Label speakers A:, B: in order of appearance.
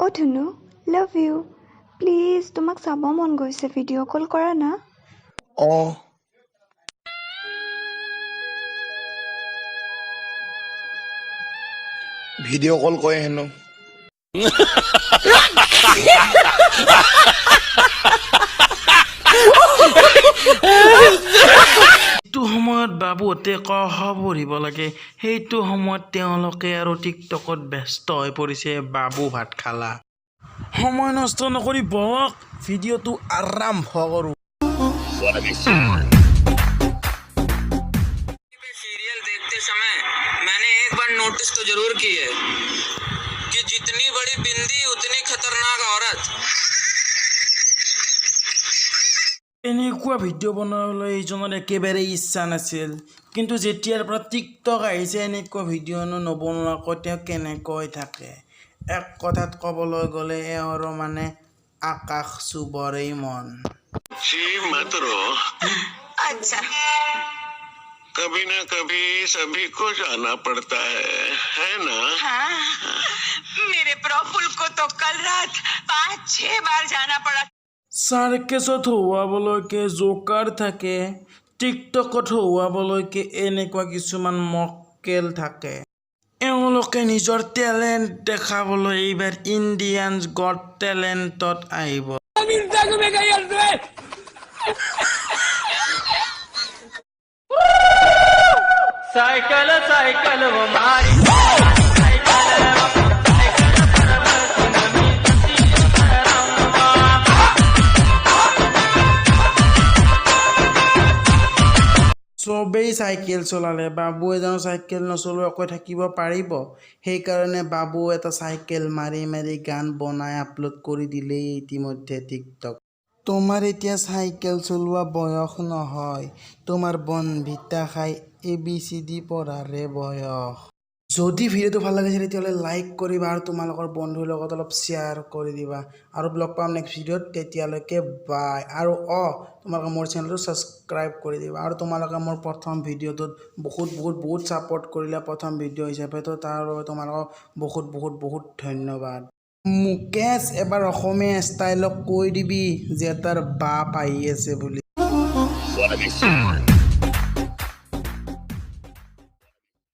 A: O Dhunu love you please তোমাক চাব মন গৈছে ভিডিঅ' কল কৰা না
B: ভিডিঅ' কল কৰে হেনো
C: সেইটো সময়ত বাবুহঁতে ক খ পঢ়িব লাগে সেইটো সময়ত তেওঁলোকে আৰু টিকটকত ব্যস্ত হৈ পৰিছে বাবু ভাত খালা সময় নষ্ট নকৰি বলক ভিডিঅ'টো আৰম্ভ কৰোঁ
D: सीरियल देखते समय मैंने एक बार नोटिस तो जरूर की है कि जितनी बड़ी बिंदी उतनी खतरनाक औरत
C: এনেকুৱা ভিডিঅ' বনাবলৈ এইজনৰ একেবাৰে ইচ্ছা নাছিল কিন্তু যেতিয়াৰ পৰা টিকটক আহিছে এনেকুৱা ভিডিঅ'নো নবনোৱাকৈ তেওঁ কেনেকৈ থাকে এক কথাত ক'বলৈ গ'লে এওঁৰ মানে আকাশ চুবৰেই মন
E: जी मत रो
F: अच्छा
E: कभी ना कभी सभी को जाना पड़ता है ना
F: हाँ मेरे प्रफुल्ल को तो कल रात 5-6 बार जाना पड़ा
C: চাৰ্কেছত হৰুৱাবলৈকে জোকাৰ থাকে টিকটকত হৰুৱাবলৈকে এনেকুৱা কিছুমান মক্কেল থাকে এওঁলোকে নিজৰ টেলেণ্ট দেখাবলৈ এইবাৰ ইণ্ডিয়ান গট টেলেণ্টত আহিব চবেই চাইকেল চলালে বাবুৱে জানো চাইকেল নচলোৱাকৈ থাকিব পাৰিব সেইকাৰণে বাবু এটা চাইকেল মাৰি মাৰি গান বনাই আপলোড কৰি দিলেই ইতিমধ্যে টিকটক তোমাৰ এতিয়া চাইকেল চলোৱা বয়স নহয় তোমাৰ বনভিতা খাই ABCD পঢ়াৰে বয়স যদি ভিডিঅ'টো ভাল লাগিছে তেতিয়াহ'লে লাইক কৰিবা আৰু তোমালোকৰ বন্ধুৰ লগত অলপ শ্বেয়াৰ কৰি দিবা আৰু লগ পাম নেক্সট ভিডিঅ'ত তেতিয়ালৈকে বাই আৰু তোমালোকে মোৰ চেনেলটো ছাবস্ক্ৰাইব কৰি দিবা আৰু তোমালোকে মোৰ প্ৰথম ভিডিঅ'টোত বহুত ছাপোৰ্ট কৰিলে প্ৰথম ভিডিঅ' হিচাপে তো তাৰ বাবে তোমালোকক বহুত ধন্যবাদ মুকেশ এবাৰ অসমীয়া ষ্টাইলত কৈ দিবি যে তাৰ বাপ আহি আছে বুলি